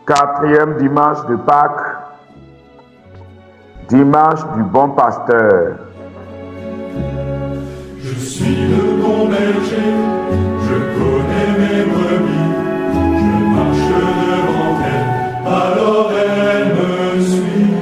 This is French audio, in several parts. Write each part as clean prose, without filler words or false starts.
Quatrième dimanche de Pâques, dimanche du bon pasteur. Je suis le bon berger, je connais mes brebis, je marche devant elle, alors elle me suit.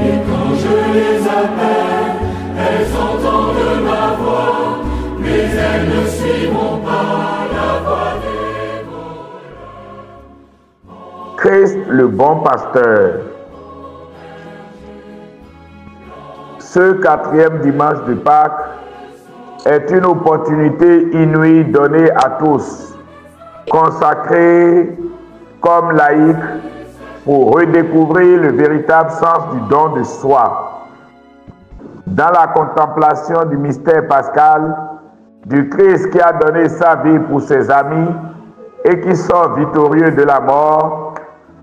Et quand je les appelle, elles entendent ma voix, mais elles ne suivront pas la voix des voleurs. Christ le bon pasteur. Ce quatrième dimanche de Pâques est une opportunité inouïe donnée à tous, consacrés comme laïcs, pour redécouvrir le véritable sens du don de soi. Dans la contemplation du mystère pascal, du Christ qui a donné sa vie pour ses amis et qui sort victorieux de la mort,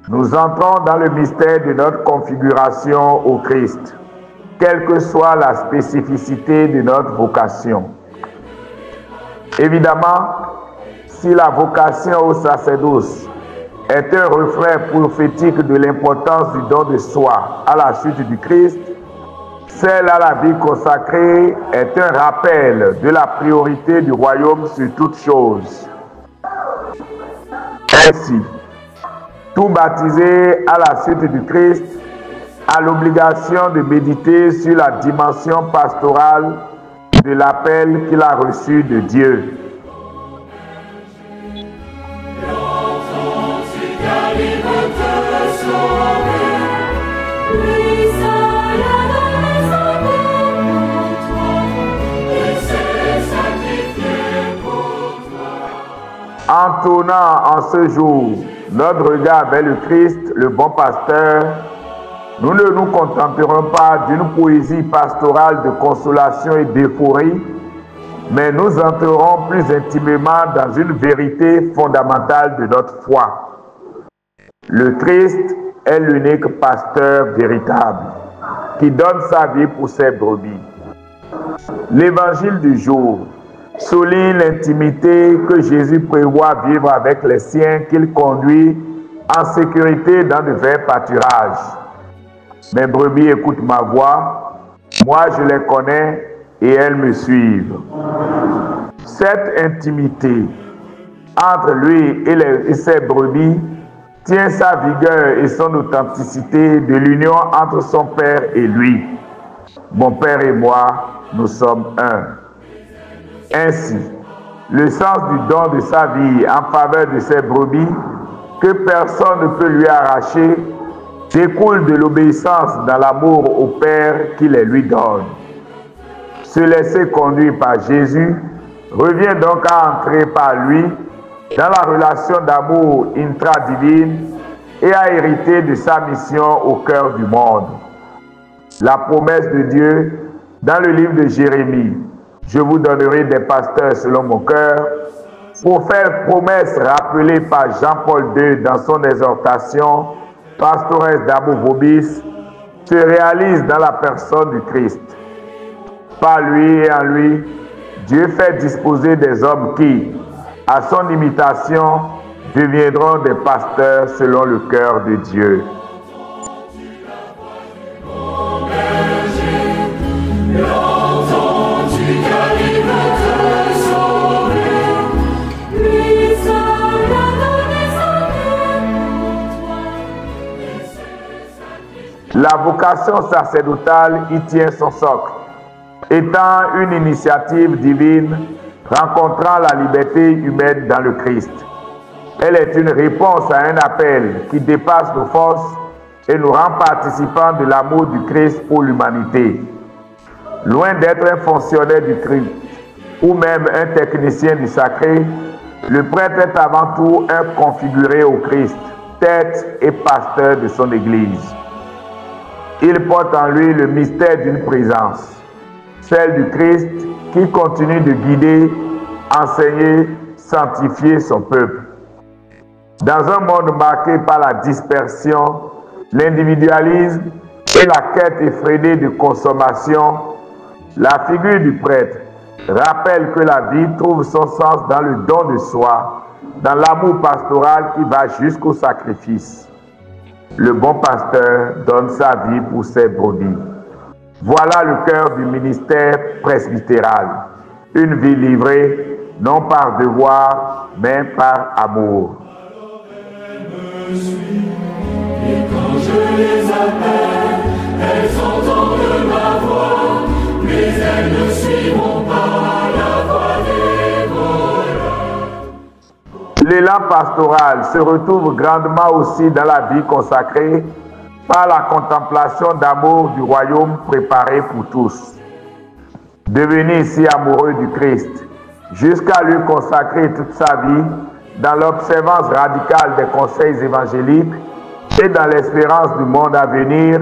nous entrons dans le mystère de notre configuration au Christ, quelle que soit la spécificité de notre vocation. Évidemment, si la vocation au sacerdoce est un reflet prophétique de l'importance du don de soi à la suite du Christ, celle à la vie consacrée est un rappel de la priorité du royaume sur toute chose. Ainsi, tout baptisé à la suite du Christ a l'obligation de méditer sur la dimension pastorale de l'appel qu'il a reçu de Dieu. En tournant en ce jour notre regard vers le Christ, le bon pasteur, nous ne nous contenterons pas d'une poésie pastorale de consolation et d'euphorie, mais nous entrerons plus intimement dans une vérité fondamentale de notre foi. Le Christ est l'unique pasteur véritable qui donne sa vie pour ses brebis. L'évangile du jour souligne l'intimité que Jésus prévoit vivre avec les siens qu'il conduit en sécurité dans de verts pâturages. Mes brebis écoutent ma voix, moi je les connais et elles me suivent. Cette intimité entre lui et ses brebis tient sa vigueur et son authenticité de l'union entre son Père et lui. Mon Père et moi, nous sommes un. Ainsi, le sens du don de sa vie en faveur de ses brebis, que personne ne peut lui arracher, découle de l'obéissance dans l'amour au Père qui les lui donne. Se laisser conduire par Jésus revient donc à entrer par lui dans la relation d'amour intra-divine et à hériter de sa mission au cœur du monde. La promesse de Dieu dans le livre de Jérémie, je vous donnerai des pasteurs selon mon cœur, pour faire promesse rappelée par Jean-Paul II dans son exhortation Pastores Dabo Vobis, se réalise dans la personne du Christ. Par lui et en lui, Dieu fait disposer des hommes qui, à son imitation, deviendront des pasteurs selon le cœur de Dieu. La vocation sacerdotale y tient son socle, étant une initiative divine rencontrant la liberté humaine dans le Christ. Elle est une réponse à un appel qui dépasse nos forces et nous rend participants de l'amour du Christ pour l'humanité. Loin d'être un fonctionnaire du Christ ou même un technicien du sacré, le prêtre est avant tout un configuré au Christ, tête et pasteur de son Église. Il porte en lui le mystère d'une présence, celle du Christ qui continue de guider, enseigner, sanctifier son peuple. Dans un monde marqué par la dispersion, l'individualisme et la quête effrénée de consommation, la figure du prêtre rappelle que la vie trouve son sens dans le don de soi, dans l'amour pastoral qui va jusqu'au sacrifice. Le bon pasteur donne sa vie pour ses brebis. Voilà le cœur du ministère presbytéral. Une vie livrée, non par devoir, mais par amour. Et quand je les appelle, elles entendent ma voix, mais elles ne suivront pas la voix des voleurs. L'élan pastoral se retrouve grandement aussi dans la vie consacrée par la contemplation d'amour du royaume préparé pour tous. Devenir si amoureux du Christ, jusqu'à lui consacrer toute sa vie dans l'observance radicale des conseils évangéliques et dans l'espérance du monde à venir,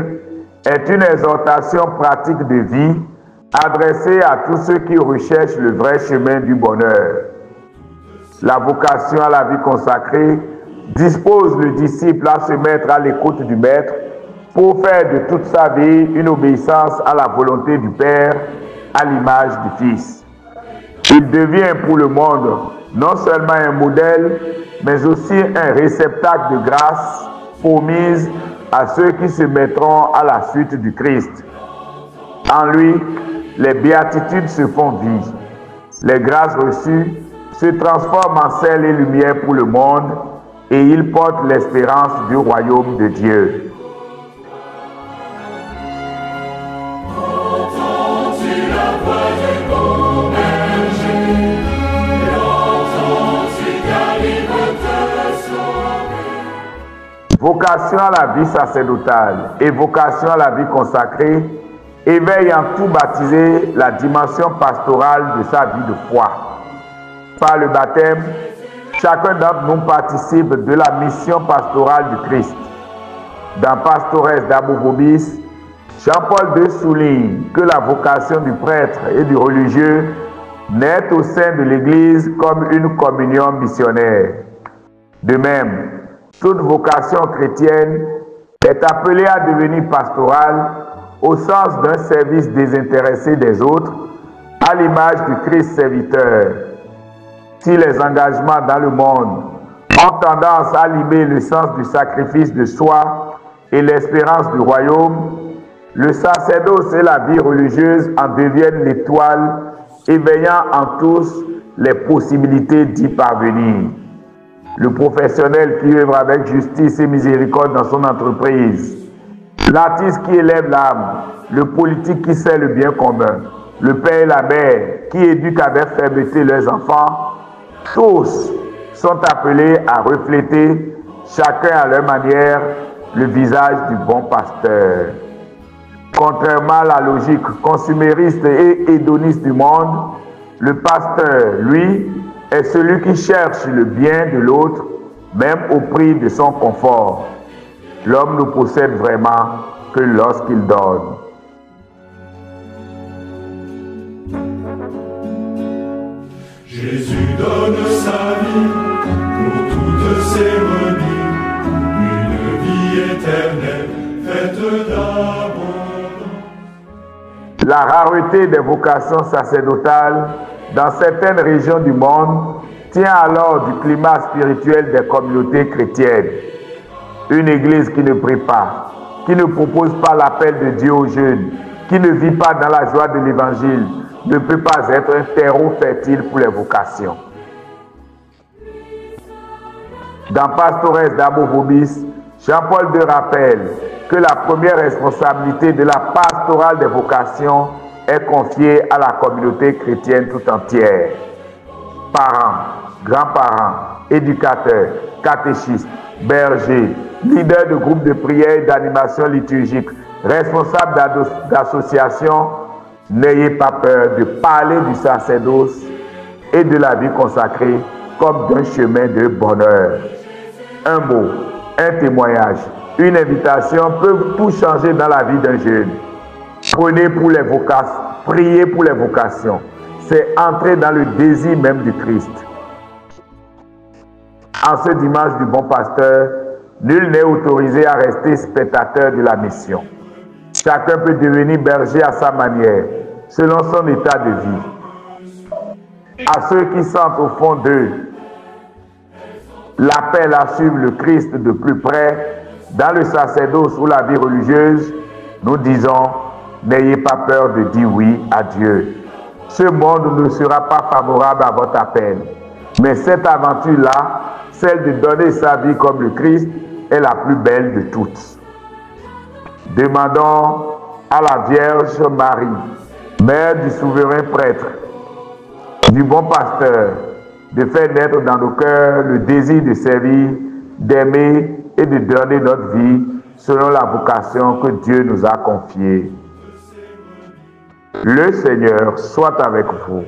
est une exhortation pratique de vie adressée à tous ceux qui recherchent le vrai chemin du bonheur. La vocation à la vie consacrée dispose le disciple à se mettre à l'écoute du Maître pour faire de toute sa vie une obéissance à la volonté du Père, à l'image du Fils. Il devient pour le monde non seulement un modèle, mais aussi un réceptacle de grâce promise à ceux qui se mettront à la suite du Christ. En lui, les béatitudes se font vie. Les grâces reçues se transforment en sel et lumière pour le monde et ils portent l'espérance du royaume de Dieu. Vocation à la vie sacerdotale et vocation à la vie consacrée éveillent en tout baptisé la dimension pastorale de sa vie de foi. Par le baptême, chacun d'entre nous participe de la mission pastorale du Christ. Dans Pastores d'Amour Vobis, Jean-Paul II souligne que la vocation du prêtre et du religieux naît au sein de l'Église comme une communion missionnaire. De même, toute vocation chrétienne est appelée à devenir pastorale au sens d'un service désintéressé des autres, à l'image du Christ serviteur. Si les engagements dans le monde ont tendance à limer le sens du sacrifice de soi et l'espérance du royaume, le sacerdoce et la vie religieuse en deviennent l'étoile, éveillant en tous les possibilités d'y parvenir. Le professionnel qui œuvre avec justice et miséricorde dans son entreprise, l'artiste qui élève l'âme, le politique qui sait le bien commun, le père et la mère qui éduquent avec fermeté leurs enfants, tous sont appelés à refléter, chacun à leur manière, le visage du bon pasteur. Contrairement à la logique consumériste et hédoniste du monde, le pasteur, lui, est celui qui cherche le bien de l'autre, même au prix de son confort. L'homme ne possède vraiment que lorsqu'il donne. Jésus donne sa vie pour toutes ses brebis, une vie éternelle faite d'abondance. La rareté des vocations sacerdotales dans certaines régions du monde tient alors du climat spirituel des communautés chrétiennes. Une église qui ne prie pas, qui ne propose pas l'appel de Dieu aux jeunes, qui ne vit pas dans la joie de l'évangile, ne peut pas être un terreau fertile pour les vocations. Dans Pastores d'Amour Vobis, Jean-Paul II rappelle que la première responsabilité de la pastorale des vocations est confiée à la communauté chrétienne tout entière. Parents, grands-parents, éducateurs, catéchistes, bergers, leaders de groupes de prière et d'animation liturgique, responsables d'associations, n'ayez pas peur de parler du sacerdoce et de la vie consacrée comme d'un chemin de bonheur. Un mot, un témoignage, une invitation peuvent tout changer dans la vie d'un jeune. Prenez pour les vocations, priez pour les vocations. C'est entrer dans le désir même du Christ. En ce dimanche du bon pasteur, nul n'est autorisé à rester spectateur de la mission. Chacun peut devenir berger à sa manière, selon son état de vie. À ceux qui sentent au fond d'eux l'appel à suivre le Christ de plus près, Dans le sacerdoce ou la vie religieuse, nous disons, n'ayez pas peur de dire oui à Dieu. Ce monde ne sera pas favorable à votre appel. Mais cette aventure-là, celle de donner sa vie comme le Christ, est la plus belle de toutes. Demandons à la Vierge Marie, mère du souverain prêtre, du bon pasteur, de faire naître dans nos cœurs le désir de servir, d'aimer et de donner notre vie selon la vocation que Dieu nous a confiée. Le Seigneur soit avec vous.